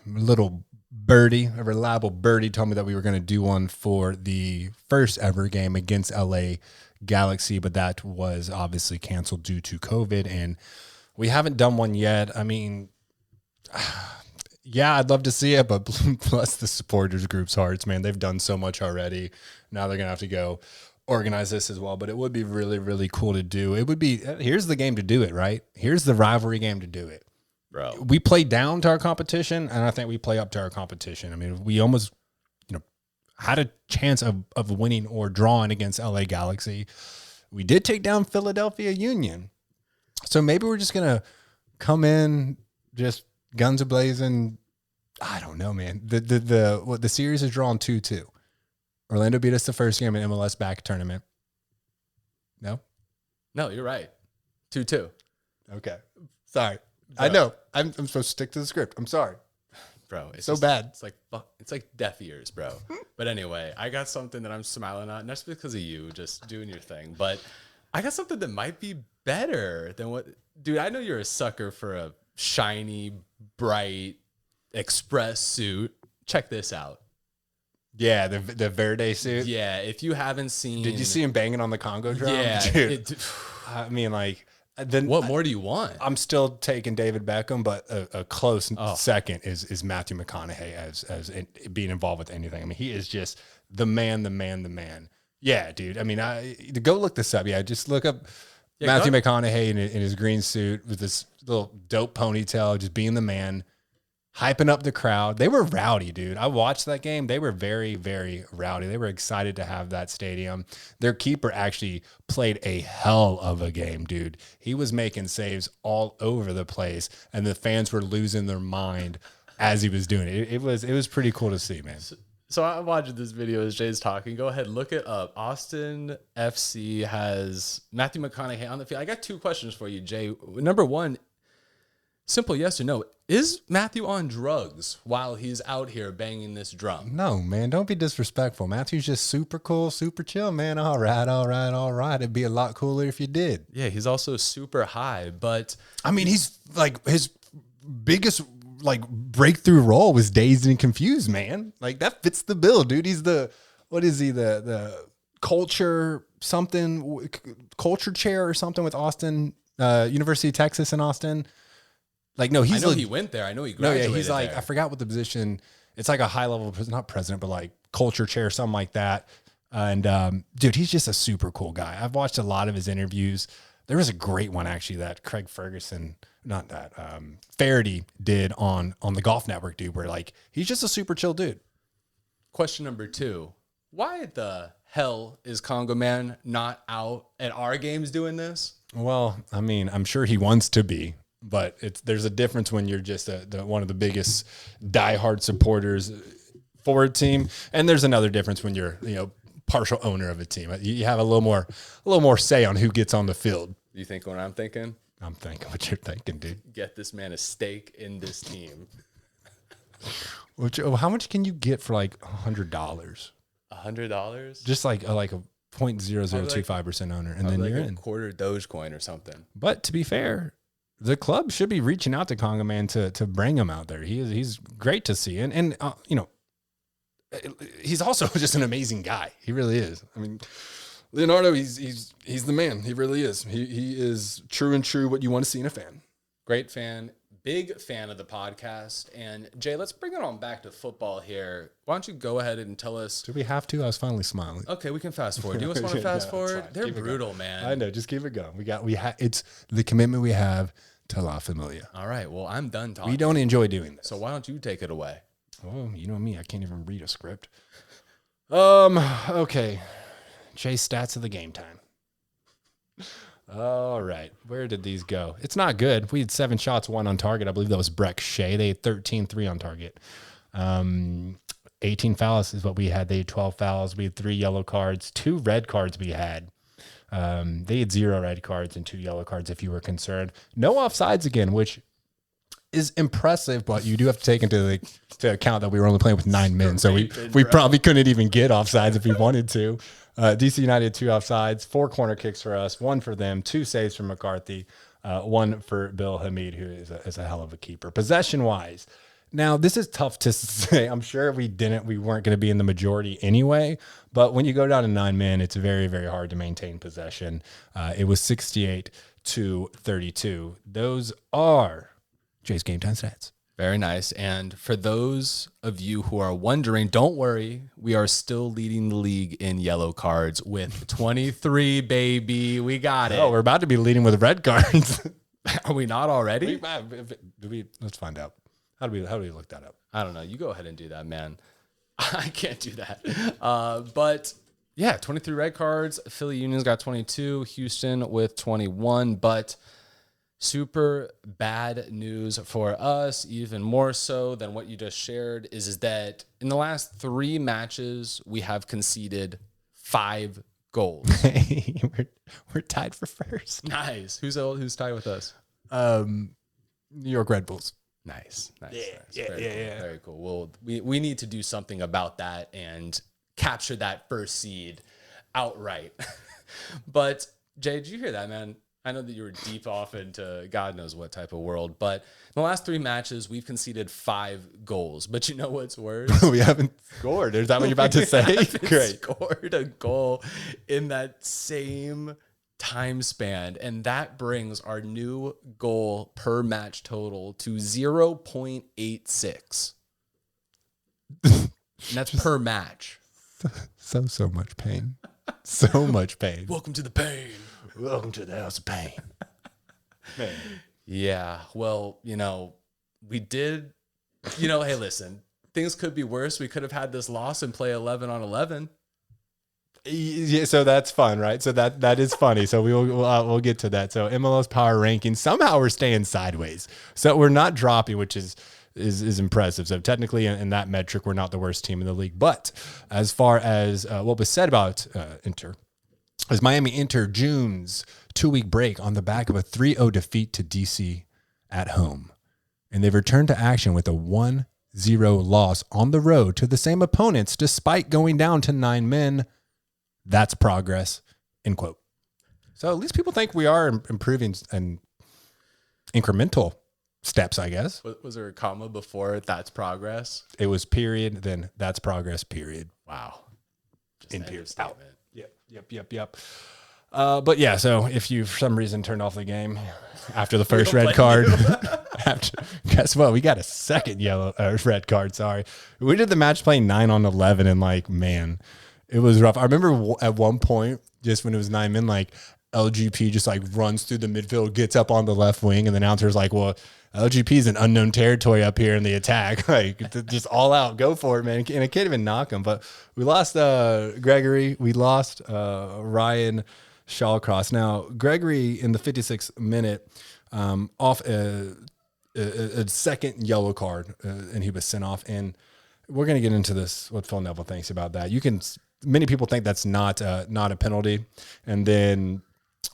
Little birdie, a reliable birdie, told me that we were going to do one for the first ever game against LA Galaxy, but that was obviously canceled due to COVID, and we haven't done one yet. I mean, yeah, I'd love to see it, but bless the supporters group's hearts, man. They've done so much already. Now they're going to have to go organize this as well, but it would be really, really cool to do. It would be, here's the game to do it, right? Here's the rivalry game to do it. Bro. We play down to our competition, and I think we play up to our competition. I mean, we almost, had a chance of winning or drawing against LA Galaxy. We did take down Philadelphia Union. So maybe we're just going to come in just guns a-blazing. I don't know, man. The series is drawn 2-2. Orlando beat us the first game in MLS back tournament. No, you're right. 2-2. Okay. Sorry. Bro. I know. I'm supposed to stick to the script. I'm sorry. Bro, it's so bad. It's like deaf ears, bro. But anyway, I got something that I'm smiling at, not just because of you just doing your thing, but I got something that might be better than what, dude, I know you're a sucker for a shiny, bright express suit. Check this out. Yeah, the Verde suit. Yeah, if you haven't seen, did you see him banging on the Congo drum? Yeah, dude. I mean, like, then what more do you want? I'm still taking David Beckham, but a close second is Matthew McConaughey as being involved with anything. I mean, he is just the man. Yeah, dude. I mean, go look this up. Yeah, just look up Matthew McConaughey in his green suit with this little dope ponytail, just being the man. Hyping up the crowd. They were rowdy, dude. I watched that game. They were very, very rowdy. They were excited to have that stadium. Their keeper actually played a hell of a game, dude. He was making saves all over the place, and the fans were losing their mind as he was doing it. It was pretty cool to see, man. So I'm watching this video as Jay's talking. Go ahead, look it up. Austin FC has Matthew McConaughey on the field. I got two questions for you, Jay. Number one, simple yes or no. Is Matthew on drugs while he's out here banging this drum? No, man. Don't be disrespectful. Matthew's just super cool, super chill, man. All right. It'd be a lot cooler if you did. Yeah, he's also super high, but I mean, he's like his biggest like breakthrough role was Dazed and Confused, man. Like that fits the bill, dude. He's the culture chair or something with Austin, University of Texas in Austin. Like, no, I know he went there. I know he graduated. No, yeah, he's like, there. I forgot what the position. It's like a high level, not president, but like culture chair, something like that. And dude, he's just a super cool guy. I've watched a lot of his interviews. There was a great one actually that Craig Ferguson, Faraday did on the Golf Network, dude. Where like he's just a super chill dude. Question number 2: why the hell is Congo Man not out at our games doing this? Well, I mean, I'm sure he wants to be. But there's a difference when you're just one of the biggest diehard supporters for a team, and there's another difference when you're partial owner of a team. You have a little more say on who gets on the field. You think what I'm thinking? I'm thinking what you're thinking, dude. Get this man a stake in this team. Which, how much can you get for like $100? $100? Just like a 0.0025% owner, and then you're in. Quarter Dogecoin or something. But to be fair, the club should be reaching out to Conga Man to bring him out there. He's great to see, and he's also just an amazing guy. He really is. I mean, Leonardo, he's the man. He really is. He is true what you want to see in a fan. Great fan. Big fan of the podcast. And Jay, let's bring it on back to football here. Why don't you go ahead and tell us? Do we have to? I was finally smiling. Okay, we can fast forward. Do you want to fast forward? They're brutal, man. I know. Just keep it going. It's the commitment we have to La Familia. All right. Well, I'm done talking. We don't enjoy doing this. So why don't you take it away? Oh, you know me. I can't even read a script. Okay. Chase stats of the game time. All right. Where did these go? It's not good. We had 7 shots, 1 on target. I believe that was Breck Shea. They had 13, 3 on target. 18 fouls is what we had. They had 12 fouls. We had 3 yellow cards, 2 red cards we had. They had 0 red cards and 2 yellow cards if you were concerned. No offsides again, which is impressive, but you do have to take into account that we were only playing with 9 men. So we probably couldn't even get offsides if we wanted to. DC United had 2 offsides, 4 corner kicks for us, 1 for them, 2 saves from McCarthy, 1 for Bill Hamid, who is a hell of a keeper. Possession-wise, now this is tough to say. I'm sure we weren't going to be in the majority anyway, but when you go down to 9 men, it's very, very hard to maintain possession. It was 68-32. Those are Jay's game time stats. Very nice. And for those of you who are wondering, don't worry. We are still leading the league in yellow cards with 23, baby. We got it. Oh, we're about to be leading with red cards. Are we not already? Let's find out. How do we look that up? I don't know. You go ahead and do that, man. I can't do that. But yeah, 23 red cards. Philly Union's got 22. Houston with 21. But super bad news for us, even more so than what you just shared, is that in the last 3 matches, we have conceded 5 goals. We're tied for first. Nice. Who's tied with us? New York Red Bulls. Nice. Yeah. Very cool. Well, we need to do something about that and capture that first seed outright. But Jay, did you hear that, man? I know that you were deep off into God knows what type of world, but in the last 3 matches, we've conceded 5 goals. But you know what's worse? We haven't scored. Is that what you're about to say? Great. Scored a goal in that same time span, and that brings our new goal per match total to 0.86. And that's per match. So much pain. So much pain. Welcome to the pain. Welcome to the house of pain. Man. Yeah, well, we did, hey, listen, things could be worse. We could have had this loss and play 11 on 11. Yeah, so that's fun, right? So that is funny. So we'll get to that. So MLS power ranking, somehow we're staying sideways. So we're not dropping, which is impressive. So technically in that metric, we're not the worst team in the league. But as far as what was said about Inter, as Miami enter June's 2-week break on the back of a 3-0 defeat to DC at home. And they've returned to action with a 1-0 loss on the road to the same opponents despite going down to 9 men. That's progress, end quote. So at least people think we are improving and incremental steps, I guess. Was there a comma before that's progress? It was period, then that's progress, period. Wow. Just In period. Statement. Yep. But yeah, so if you for some reason turned off the game after the first red card, guess what? We got a second red card. Sorry, we did the match playing 9 on 11, and man, it was rough. I remember at one point, just when it was 9 men, LGP just runs through the midfield, gets up on the left wing, and the announcer's like, "Well, LGP is an unknown territory up here in the attack. Just all out, go for it, man." And I can't even knock him. But we lost Gregory. We lost Ryan Shawcross. Now, Gregory in the 56th minute off a second yellow card, and he was sent off. And we're going to get into this, what Phil Neville thinks about that. Many people think that's not a penalty. And then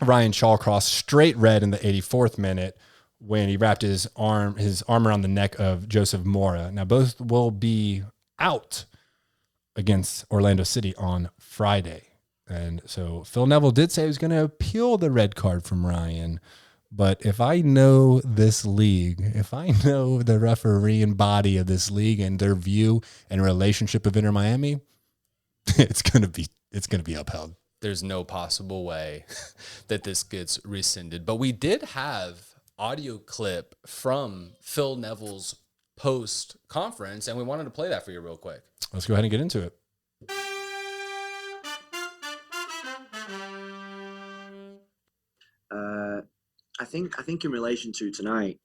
Ryan Shawcross, straight red in the 84th minute, when he wrapped his arm around the neck of Joseph Mora. Now, both will be out against Orlando City on Friday. And so Phil Neville did say he was going to appeal the red card from Ryan. But if I know this league, if I know the refereeing body of this league and their view and relationship of Inter Miami, it's going to be upheld. There's no possible way that this gets rescinded. But we did have audio clip from Phil Neville's post conference, and we wanted to play that for you real quick. Let's go ahead and get into it. I think in relation to tonight,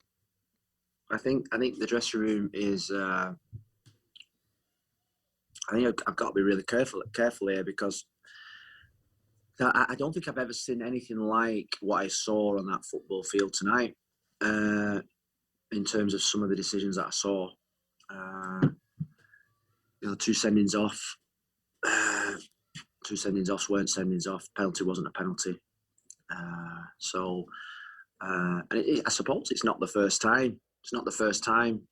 I think the dressing room is. I think I've got to be really careful here, because I don't think I've ever seen anything like what I saw on that football field tonight. In terms of some of the decisions that I saw, two sendings off. Two sendings offs weren't sendings off. Penalty wasn't a penalty. I suppose it's not the first time. It's not the first time.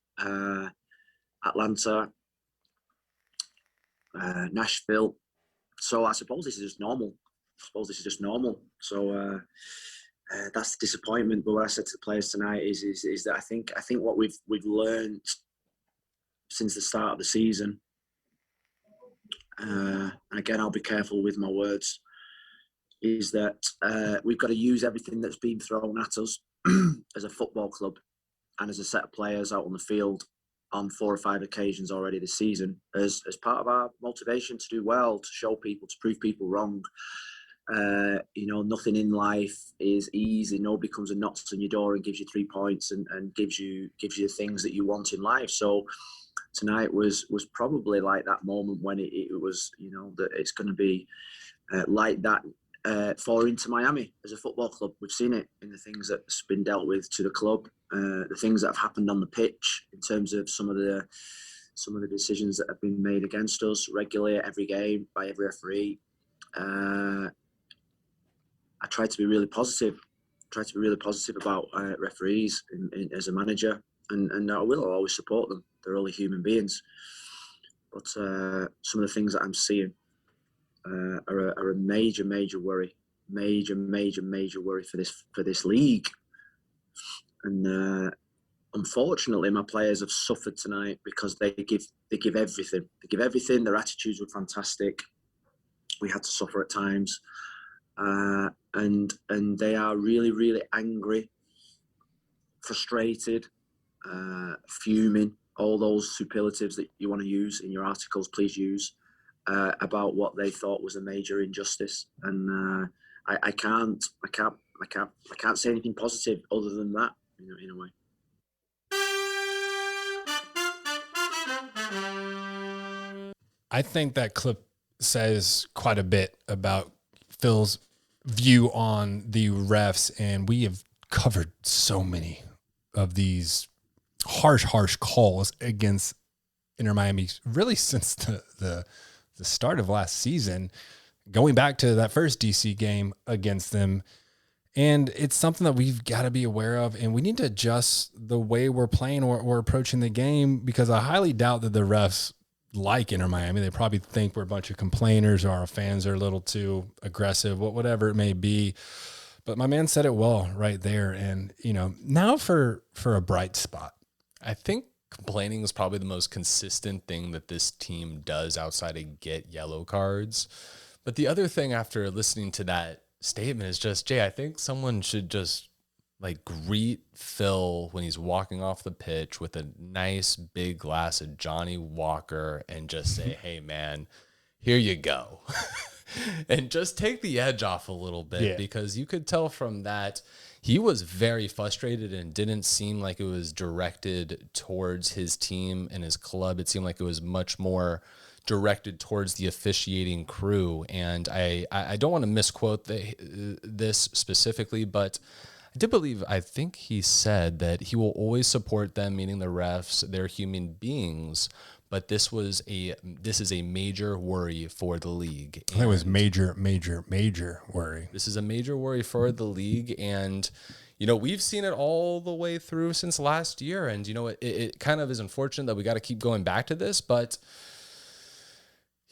Atlanta, Nashville. So I suppose this is just normal. So that's the disappointment. But what I said to the players tonight is that I think what we've learned since the start of the season. And again, I'll be careful with my words. Is that we've got to use everything that's been thrown at us as a football club and as a set of players out on the field on 4 or 5 occasions already this season as part of our motivation to do well, to show people, to prove people wrong. Nothing in life is easy. Nobody comes and knocks on your door and gives you 3 points and gives you the things that you want in life. So tonight was probably like that moment when it was, that it's going to be like that. For Inter Miami as a football club, we've seen it in the things that's been dealt with to the club, the things that have happened on the pitch in terms of some of the decisions that have been made against us regularly at every game by every referee. I try to be really positive. About referees as a manager, and I will always support them. They're only human beings, but some of the things that I'm seeing. Are a major worry, major worry for this league, and unfortunately, my players have suffered tonight because they give everything. They give everything. Their attitudes were fantastic. We had to suffer at times, and they are really angry, frustrated, fuming. All those superlatives that you want to use in your articles, please use. About what they thought was a major injustice, and I can't say anything positive other than that, in a way. I think that clip says quite a bit about Phil's view on the refs, and we have covered so many of these harsh calls against Inter Miami really since the start of last season, going back to that first DC game against them. And it's something that we've got to be aware of, and we need to adjust the way we're playing or we're approaching the game, because I highly doubt that the refs like Inter Miami. They probably think we're a bunch of complainers or our fans are a little too aggressive, whatever it may be. But my man said it well right there. And, now for a bright spot. I think complaining is probably the most consistent thing that this team does outside of get yellow cards. But the other thing after listening to that statement is just, Jay, I think someone should just greet Phil when he's walking off the pitch with a nice big glass of Johnny Walker and just say, hey man, here you go. And just take the edge off a little bit, because you could tell from that he was very frustrated and didn't seem like it was directed towards his team and his club. It seemed like it was much more directed towards the officiating crew. And I don't want to misquote this specifically, but I think he said that he will always support them, meaning the refs. They're human beings. But this is a major worry for the league. It was major worry. This is a major worry for the league. And, we've seen it all the way through since last year. And, it kind of is unfortunate that we got to keep going back to this. But,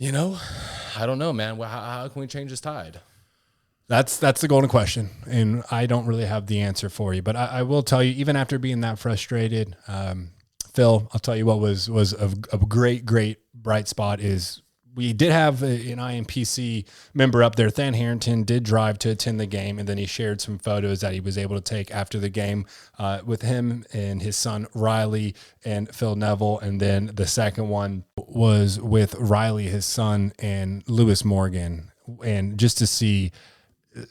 I don't know, man. How can we change this tide? That's the golden question, and I don't really have the answer for you. But I will tell you, even after being that frustrated, Phil, I'll tell you what was a great bright spot is we did have an IMPC member up there. Than Harrington did drive to attend the game, and then he shared some photos that he was able to take after the game with him and his son Riley and Phil Neville. And then the second one was with Riley, his son, and Lewis Morgan. And just to see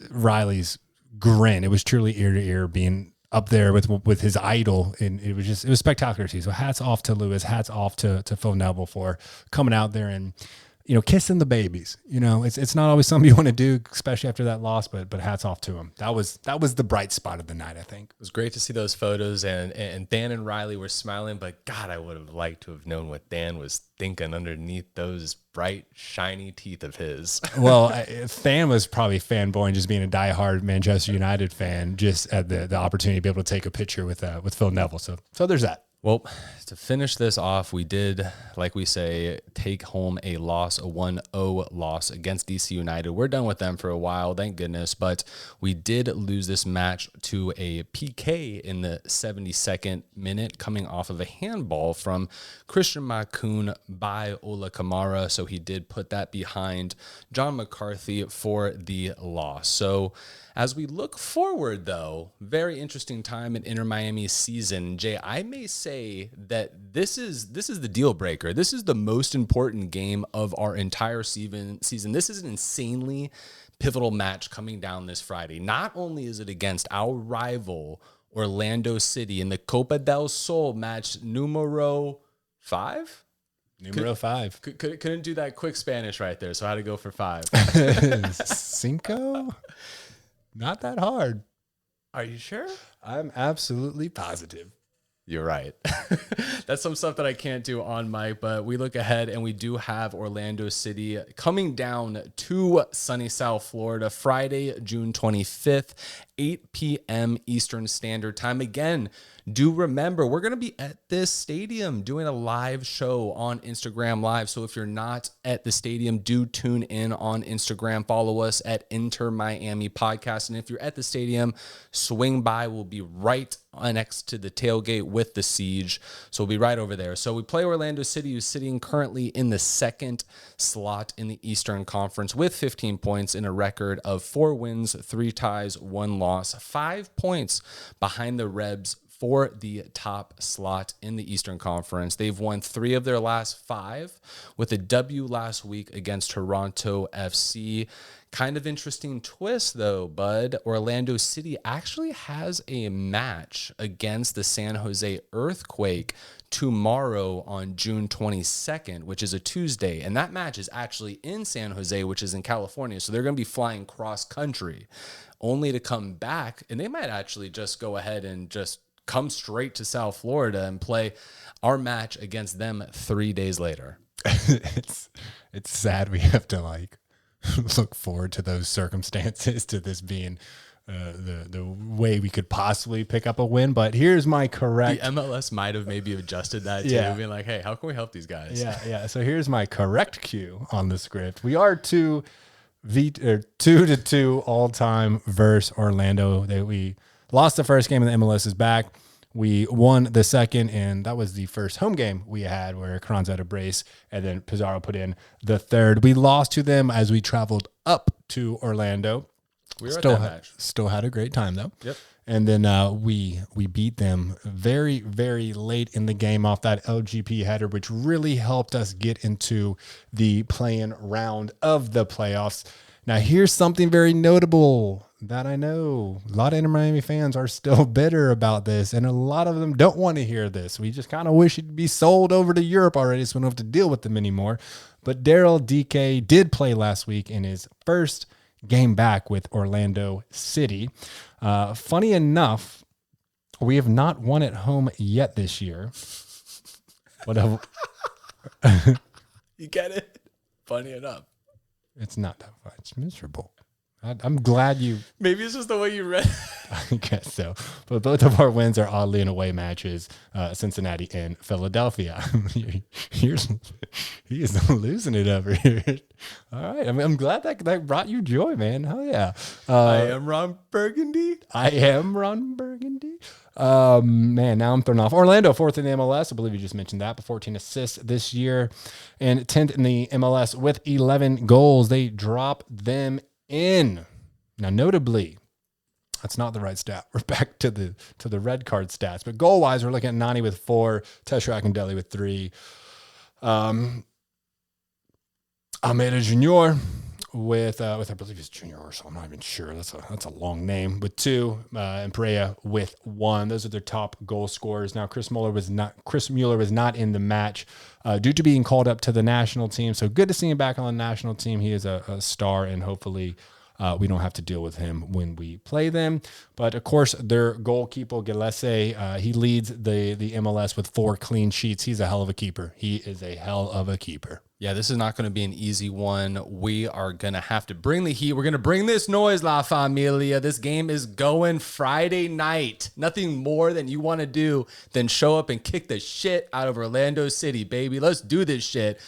Riley's grin, it was truly ear to ear being up there with his idol, and it was spectacular to see. So hats off to Lewis, hats off to Phil Neville for coming out there and kissing the babies. It's not always something you want to do, especially after that loss, but hats off to him. That was the bright spot of the night, I think. It was great to see those photos, and Dan and Riley were smiling, but God, I would have liked to have known what Dan was thinking underneath those bright, shiny teeth of his. Well, Than was probably fanboying, just being a diehard Manchester United fan, just at the opportunity to be able to take a picture with Phil Neville. So there's that. Well, to finish this off, we did, like we say, take home a loss, a 1-0 loss against DC United. We're done with them for a while, thank goodness, but we did lose this match to a PK in the 72nd minute, coming off of a handball from Christian Makoun by Ola Kamara. So he did put that behind John McCarthy for the loss. So as we look forward, though, very interesting time in Inter Miami's season. Jay, I may say that this is the deal breaker. This is the most important game of our entire season. This is an insanely pivotal match coming down this Friday. Not only is it against our rival Orlando City in the Copa del Sol match numero 5. Numero 5. Couldn't do that quick Spanish right there, so I had to go for 5. Cinco? Not that hard. Are you sure? I'm absolutely positive. You're right. That's some stuff that I can't do on mic, but we look ahead and we do have Orlando City coming down to sunny South Florida Friday, June 25th, 8 p.m. Eastern Standard Time. Again, do remember, we're going to be at this stadium doing a live show on Instagram Live. So if you're not at the stadium, do tune in on Instagram. Follow us at Inter Miami Podcast. And if you're at the stadium, swing by. We'll be right next to the tailgate with the Siege. So we'll be right over there. So we play Orlando City, who's sitting currently in the second slot in the Eastern Conference with 15 points in a record of 4 wins, 3 ties, 1 loss, 5 points behind the Rebs for the top slot in the Eastern Conference. They've won 3 of their last 5 with a W last week against Toronto FC. Kind of interesting twist, though, bud. Orlando City actually has a match against the San Jose Earthquake tomorrow on June 22nd, which is a Tuesday. And that match is actually in San Jose, which is in California. So they're going to be flying cross country only to come back. And they might actually just go ahead and just come straight to South Florida and play our match against them 3 days later. It's sad we have to look forward to those circumstances, to this being the way we could possibly pick up a win. But here's my correct. The MLS might have maybe adjusted that too, being like, hey, how can we help these guys? Yeah. So here's my correct cue on the script. We are 2-2 all time versus Orlando. We lost the first game, and the MLS is back. We won the second, and that was the first home game we had where Carranza had a brace, and then Pizarro put in the third. We lost to them as we traveled up to Orlando. We were at that match. Still had a great time, though. Yep. And then we beat them very, very late in the game off that LGP header, which really helped us get into the play-in round of the playoffs. Now, here's something very notable that I know a lot of Inter Miami fans are still bitter about this, and a lot of them don't want to hear this. We just kind of wish he'd be sold over to Europe already so we don't have to deal with them anymore. But Daryl DK did play last week in his first game back with Orlando City. Funny enough, we have not won at home yet this year. You get it? Funny enough. It's not that fun. It's miserable. I'm glad you. Maybe it's just the way you read. I guess so. But both of our wins are oddly in away matches, Cincinnati and Philadelphia. He is losing it over here. All right. I mean, I'm glad that brought you joy, man. Hell yeah. I am Ron Burgundy. Man, now I'm thrown off. Orlando, 4th in the MLS. I believe you just mentioned that, but 14 assists this year. And 10th in the MLS with 11 goals. They drop them in. Now, notably, that's not the right stat. We're back to the red card stats. But goal-wise, we're looking at Nani with 4, Teshrak and Deli with 3. Almeida Jr. with I believe he's junior, so I'm not even sure. That's a long name. With 2, and Pereira with 1. Those are their top goal scorers. Now, Chris Mueller was not in the match due to being called up to the national team. So good to see him back on the national team. He is a star, and hopefully we don't have to deal with him when we play them. But, of course, their goalkeeper, Gillespie, he leads the MLS with 4 clean sheets. He's a hell of a keeper. He is a hell of a keeper. Yeah, this is not going to be an easy one. We are going to have to bring the heat. We're going to bring this noise, La Familia. This game is going Friday night. Nothing more than you want to do than show up and kick the shit out of Orlando City, baby. Let's do this shit.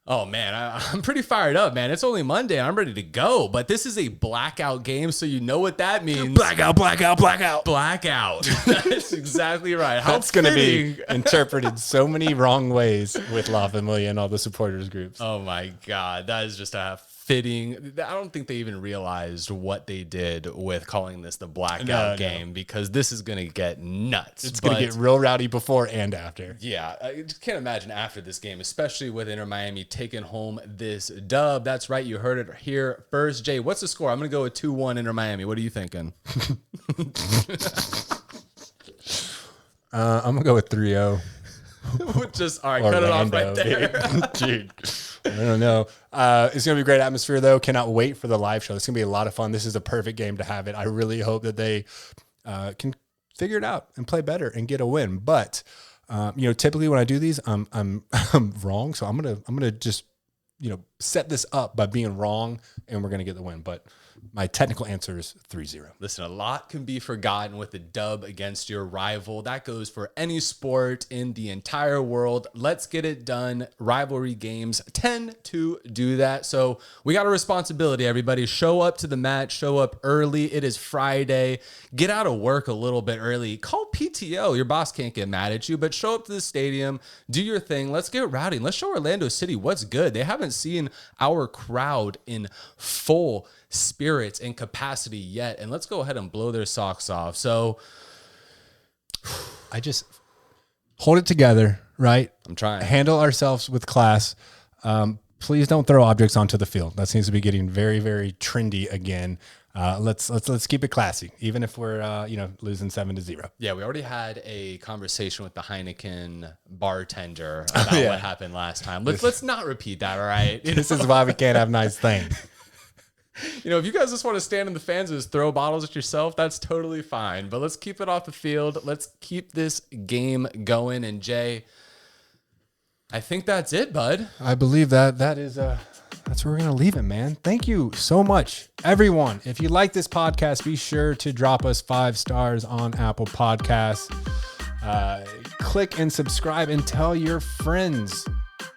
Oh, man, I'm pretty fired up, man. It's only Monday. I'm ready to go. But this is a blackout game, so you know what that means. Blackout. Blackout. That's exactly right. That's going to be interpreted so many wrong ways with La Familia and all the supporters groups. Oh, my God. That is just a fitting. I don't think they even realized what they did with calling this the blackout game because this is going to get nuts. It's going to get real rowdy before and after. Yeah, I just can't imagine after this game, especially with Inter Miami taking home this dub. That's right. You heard it here first. Jay, what's the score? I'm going to go with 2-1 Inter Miami. What are you thinking? I'm going to go with 3-0. Just, all right, cut it off right there. Dude, I don't know. It's going to be a great atmosphere, though. Cannot wait for the live show. It's going to be a lot of fun. This is a perfect game to have it. I really hope that they can figure it out and play better and get a win. But, typically when I do these, I'm wrong. So I'm gonna just, set this up by being wrong, and we're going to get the win. But my technical answer is 3-0. Listen, a lot can be forgotten with a dub against your rival. That goes for any sport in the entire world. Let's get it done. Rivalry games tend to do that. So we got a responsibility, everybody. Show up to the match. Show up early. It is Friday. Get out of work a little bit early. Call PTO. Your boss can't get mad at you, but show up to the stadium. Do your thing. Let's get rowdy. Let's show Orlando City what's good. They haven't seen our crowd in full spirits and capacity yet, and let's go ahead and blow their socks off. So I just hold it together, right? I'm trying. Handle ourselves with class. Please don't throw objects onto the field. That seems to be getting very, very trendy again. Let's keep it classy, even if we're losing 7-0. Yeah, we already had a conversation with the Heineken bartender about what happened last time. Let's not repeat that, all right? This is why we can't have nice things. If you guys just want to stand in the fans and just throw bottles at yourself, that's totally fine. But let's keep it off the field. Let's keep this game going. And Jay, I think that's it, bud. I believe that is that's where we're going to leave it, man. Thank you so much, everyone. If you like this podcast, be sure to drop us 5 stars on Apple Podcasts. Click and subscribe and tell your friends.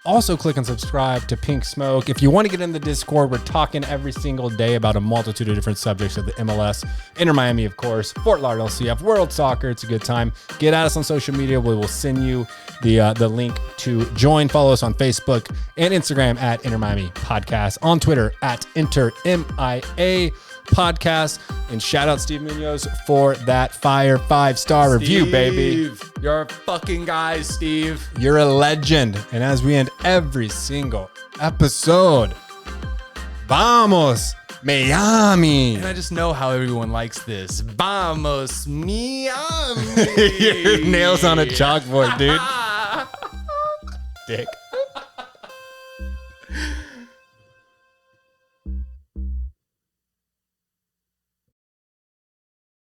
Also, click and subscribe to Pink Smoke. If you want to get in the Discord, we're talking every single day about a multitude of different subjects of the MLS, Inter Miami, of course, Fort Lauderdale CF, World Soccer. It's a good time. Get at us on social media. We will send you the link to join. Follow us on Facebook and Instagram at Inter Miami Podcast, on Twitter at Inter MIA Podcast. And shout out Steve Munoz for that fire 5-star review, baby. You're a fucking guy, Steve. You're a legend. And as we end every single episode, vamos Miami. And I just know how everyone likes this. Vamos Miami. Your nails on a chalkboard, dude. Dick.